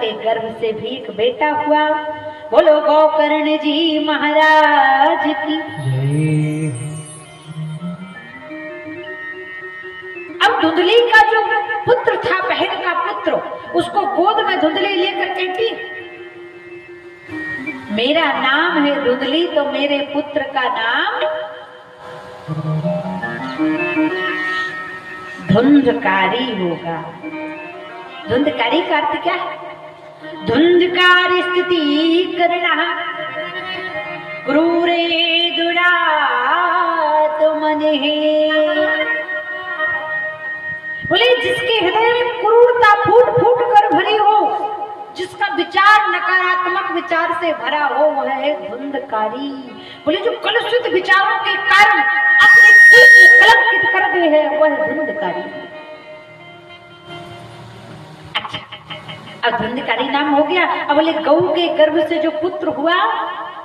के गर्भ से भी एक बेटा हुआ। बोलो गोकर्ण जी महाराज की। अब धुंधली का जो पुत्र था, बहन का पुत्र, उसको गोद में धुंधली लेकर कहती, मेरा नाम है धुंधली तो मेरे पुत्र का नाम धुंधकारी होगा। धुंधकारी का अर्थ क्या है? धुंधकार स्थिति करना क्रूरे दुरात मन है। बोले जिसके हृदय में क्रूरता फूट फूट कर भरी हो, जिसका विचार नकारात्मक विचार से भरा हो, वह है धुंधकारी। बोले जो कलुषित विचारों के कारण अपने कुल को कलंकित कर दे है, वह धुंधकारी। अच्छा, अब धुंधकारी नाम हो गया। अब बोले गऊ के गर्भ से जो पुत्र हुआ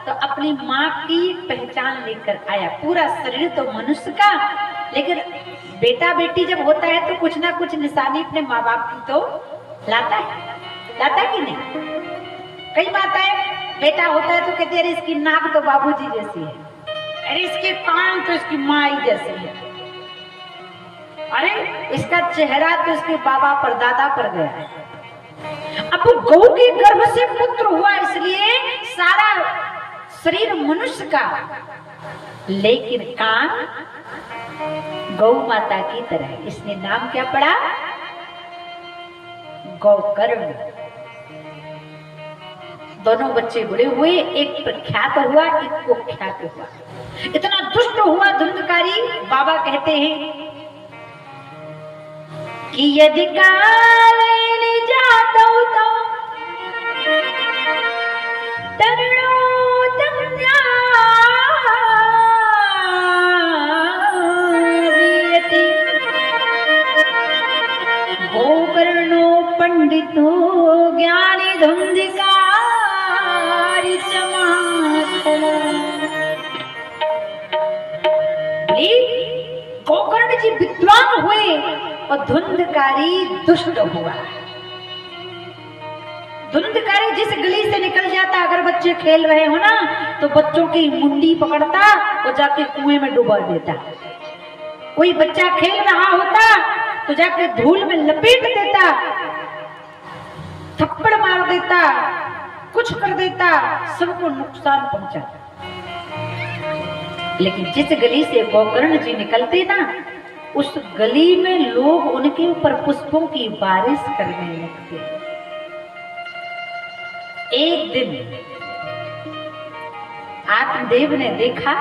तो अपनी माँ की पहचान लेकर आया। पूरा शरीर तो मनुष्य का, लेकिन बेटा बेटी जब होता है तो कुछ ना कुछ निशानी अपने माँ बाप की तो लाता है कि नहीं? कई माताएं बेटा होता है तो कहती है अरे इसकी नाक तो बाबूजी जैसी है, अरे इसके कान तो इसकी माँ ही जैसी है, अरे इसका चेहरा तो इसके बाबा पर दादा पर गया है। अब वो गौ के गर्भ से पुत्र हुआ इसलिए सारा शरीर मनुष्य का, लेकिन कान गौ माता की तरह। इसने नाम क्या पड़ा? गोकर्ण। दोनों बच्चे बड़े हुए, एक प्रख्यात हुआ, एक कुख्यात हुआ। इतना दुष्ट हुआ धुंधकारी, बाबा कहते हैं कि यदि काले जातो तो तरणो तन्या गोकर्णो पंडितो ज्ञानी धुंधकारी चमाखला। गोकर्ण जी विद्वान हुए और धुंधकारी दुष्ट हुआ। धुंधकारी जिस गली से निकल जाता, अगर बच्चे खेल रहे हो ना तो बच्चों की मुंडी पकड़ता और जाके कुएं में डुबा देता। कोई बच्चा खेल रहा होता तो जाके धूल में लपेट देता, थप्पड़ मार देता, कुछ कर देता, सबको नुकसान पहुंचाता। लेकिन जिस गली से गोकर्ण जी निकलते ना, उस गली में लोग उनके ऊपर पुष्पों की बारिश करने लगते। एक दिन आत्मदेव ने देखा,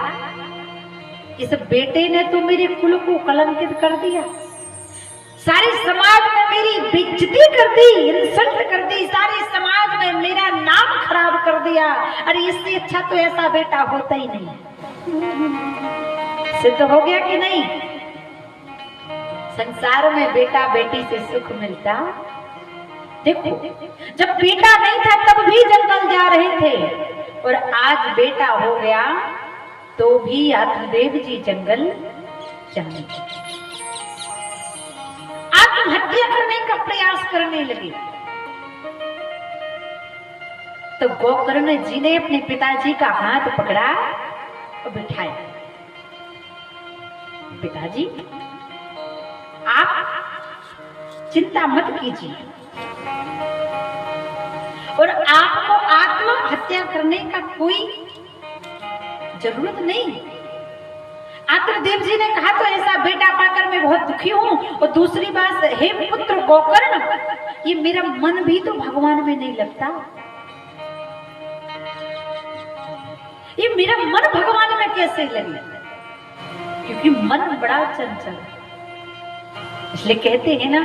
इस बेटे ने तो मेरे कुल को कलंकित कर दिया, सारे समाज में मेरी बेइज्जती कर दी, इंसल्ट कर दी, सारे समाज में मेरा नाम खराब कर दिया। अरे इससे अच्छा तो ऐसा बेटा होता ही नहीं। सिद्ध हो गया कि नहीं? संसार में बेटा बेटी से सुख मिलता। देखो, जब बेटा नहीं था तब भी जंगल जा रहे थे, और आज बेटा हो गया तो भी आत्मदेव जी जंगल जाने लगे, आत्महत्या करने का प्रयास करने लगे। तो गोकर्ण जी ने अपने पिताजी का हाथ पकड़ा और बिठाया। पिताजी, आप चिंता मत कीजिए, और आपको आत्महत्या करने का कोई जरूरत नहीं। आत्मदेव जी ने कहा तो ऐसा बेटा पाकर मैं बहुत दुखी हूं, और दूसरी बात, हे पुत्र गोकर्ण, ये मेरा मन भी तो भगवान में नहीं लगता। ये मेरा मन भगवान में कैसे लगे? क्योंकि मन बड़ा चंचल, इसलिए कहते हैं ना,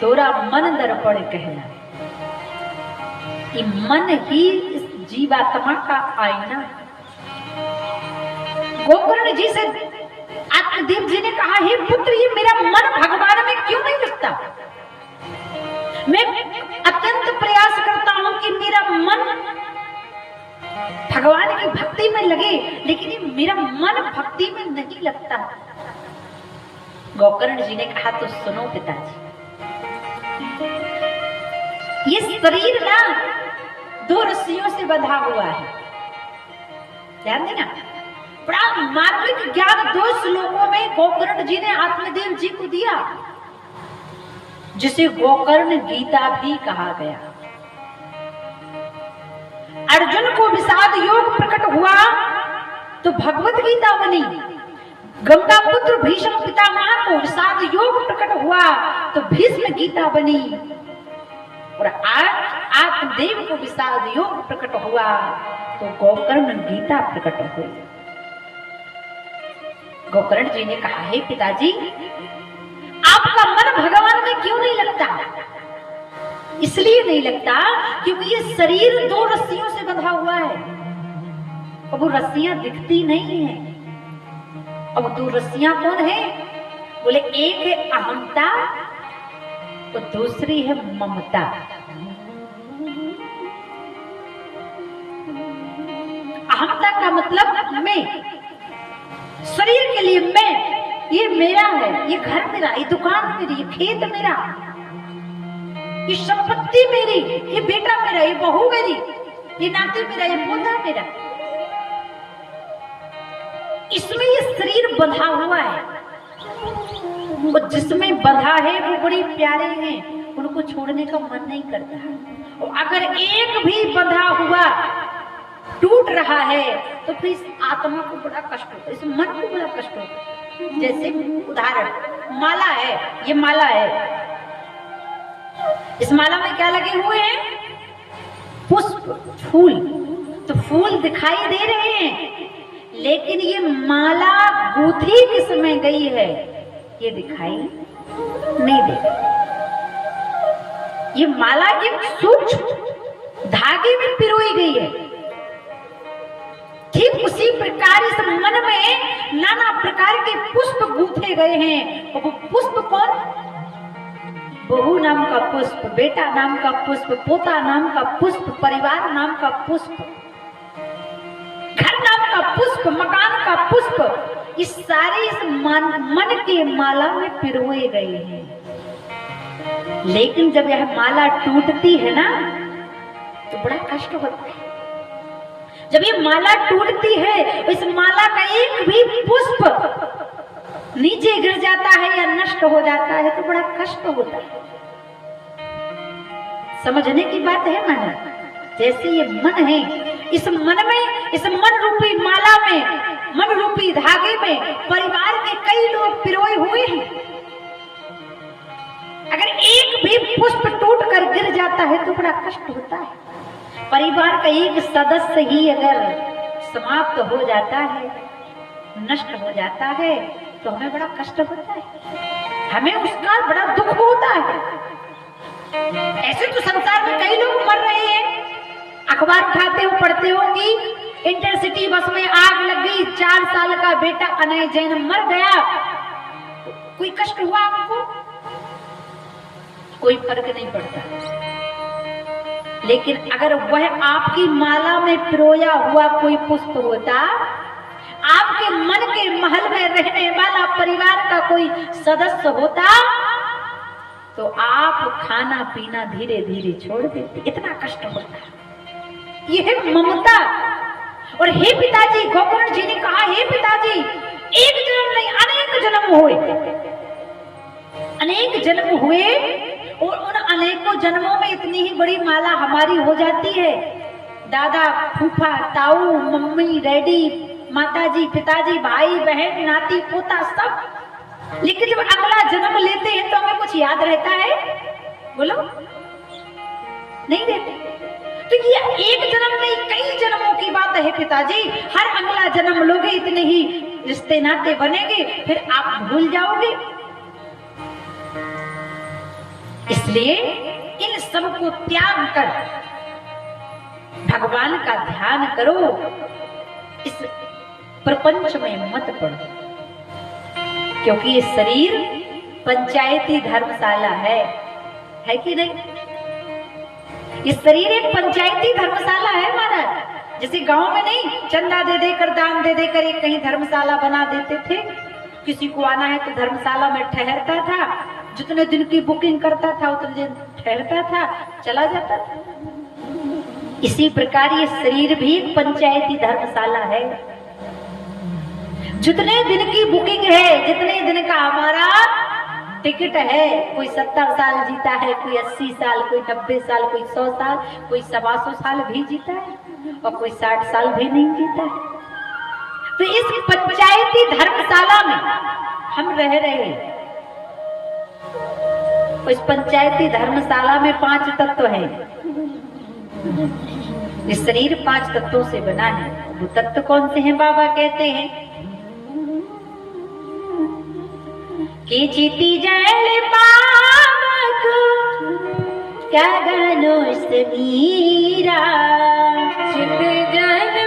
तोरा मन दर्पण कहना। ये मन ही इस जीवात्मा का आईना। गोकर्ण जी से आत्मदेव जी ने कहा, हे पुत्र, ये मेरा मन भगवान में क्यों नहीं लगता? मैं अत्यंत प्रयास करता हूं कि मेरा मन भगवान की भक्ति में लगे, लेकिन ये मेरा मन भक्ति में नहीं लगता। गोकर्ण जी ने कहा, तो सुनो पिताजी, ये शरीर ना दो रस्सियों से बंधा हुआ है, ध्यान देना। बड़ा मार्मिक ज्ञान 2 श्लोकों में गोकर्ण जी ने आत्मदेव जी को दिया, जिसे गोकर्ण गीता भी कहा गया। अर्जुन को विषाद योग प्रकट हुआ तो भगवत गीता बनी। गंगा पुत्र भीष्म पितामह को विषाद योग प्रकट हुआ तो भीष्म गीता बनी। और आज आत्मदेव को विषाद योग प्रकट हुआ तो गोकर्ण गीता प्रकट हुई। गोकर्ण जी ने कहा, हे पिताजी, आपका मन भगवान में क्यों नहीं लगता? इसलिए नहीं लगता क्योंकि ये शरीर 2 रस्सियों से बंधा हुआ है। अब वो रस्सियां दिखती नहीं है। अब 2 रस्सियां कौन है? बोले एक है अहमता और दूसरी है ममता। अहमता का मतलब मैं, शरीर के लिए मैं, ये मेरा है, ये घर मेरा, ये दुकान मेरी, ये खेत मेरा, ये संपत्ति मेरी, ये बेटा मेरा, ये बहू मेरी, ये नाती मेरा, ये पोता मेरा। इसमें ये शरीर बंधा हुआ है। और जिसमें बंधा है वो बड़ी प्यारे हैं, उनको छोड़ने का मन नहीं करता। और अगर एक भी बंधा हुआ टूट रहा है तो फिर इस आत्मा को बड़ा कष्ट होता है, इस मन को बड़ा कष्ट होता है। जैसे उदाहरण, माला है, ये माला है, इस माला में क्या लगे हुए हैं? पुष्प, फूल। तो फूल दिखाई दे रहे हैं, लेकिन ये माला गूंथी किसमें गई है ये दिखाई नहीं दे। ये माला एक सूक्ष्म धागे में पिरोई गई है। ठीक उसी प्रकार इस मन में नाना प्रकार के पुष्प गूंथे गए हैं। और वो पुष्प कौन? बहू नाम का पुष्प, बेटा नाम का पुष्प, पोता नाम का पुष्प, परिवार नाम का पुष्प, घर नाम का पुष्प, मकान का पुष्प, इस सारे इस मन के माला में पिरोए गए हैं। लेकिन जब यह माला टूटती है ना तो बड़ा कष्ट होता है। जब ये माला टूटती है, इस माला का एक भी पुष्प नीचे गिर जाता है या नष्ट हो जाता है तो बड़ा कष्ट होता है। समझने की बात है माना। जैसे ये मन है, इस मन में, इस मन रूपी माला में, मन रूपी धागे में परिवार के कई लोग पिरोए हुए हैं। अगर एक भी पुष्प टूट कर गिर जाता है तो बड़ा कष्ट होता है। परिवार का एक सदस्य ही अगर समाप्त हो जाता है, नष्ट हो जाता है तो हमें बड़ा कष्ट होता है, हमें उसका बड़ा दुख होता है। ऐसे तो संसार में कई लोग मर रहे हैं। अखबार उठाते हो, पढ़ते हो कि इंटरसिटी बस में आग लग गई, 4 साल का बेटा अनय जैन मर गया। कोई कष्ट हुआ आपको? कोई फर्क नहीं पड़ता। लेकिन अगर वह आपकी माला में पिरोया हुआ कोई पुष्प होता, आपके मन के महल में रहने वाला परिवार का कोई सदस्य होता, तो आप खाना पीना धीरे धीरे छोड़ देते। इतना कष्ट होता है। यह है ममता। और हे पिताजी, गोकर्ण जी ने कहा, हे पिताजी, एक जन्म नहीं अनेक जन्म हुए, अनेक जन्म हुए और उन अनेकों जन्मों में इतनी ही बड़ी माला हमारी हो जाती है। दादा, फूफा, ताऊ, मम्मी, डैडी, माताजी, पिताजी, भाई, बहन, नाती, पोता, सब। लेकिन जब अगला जन्म लेते हैं तो हमें कुछ याद रहता है? बोलो, नहीं रहते। तो ये एक जन्म नहीं, कई जन्मों की बात है पिताजी। हर अगला जन्म लोगे, इतने ही रिश्ते नाते बनेंगे, फिर आप भूल जाओगे। इसलिए इन सब को त्याग कर भगवान का ध्यान करो, इस प्रपंच में मत पड़ो। क्योंकि ये शरीर पंचायती धर्मशाला है कि नहीं? ये शरीर एक पंचायती धर्मशाला है महाराज। जैसे गांव में नहीं, चंदा दे देकर, दान दे देकर एक कहीं धर्मशाला बना देते थे। किसी को आना है तो धर्मशाला में ठहरता था, जितने दिन की बुकिंग करता था उतने दिन ठहरता था, चला जाता था। इसी प्रकार ये शरीर भी एक पंचायती धर्मशाला है। जितने दिन की बुकिंग है, जितने दिन का हमारा टिकट है, कोई 70 साल जीता है, कोई 80 साल, कोई 90 साल, कोई 100 साल, कोई 125 साल भी जीता है और कोई 60 साल भी नहीं जीता है। तो इस पंचायती धर्मशाला में हम रह रहे हैं। इस पंचायती धर्मशाला में 5 तत्व हैं। ये शरीर 5 तत्वों से बना है। वो तत्व कौन से हैं? बाबा कहते हैं कि चिति जल पावक क्या गनो समीरा, चित जल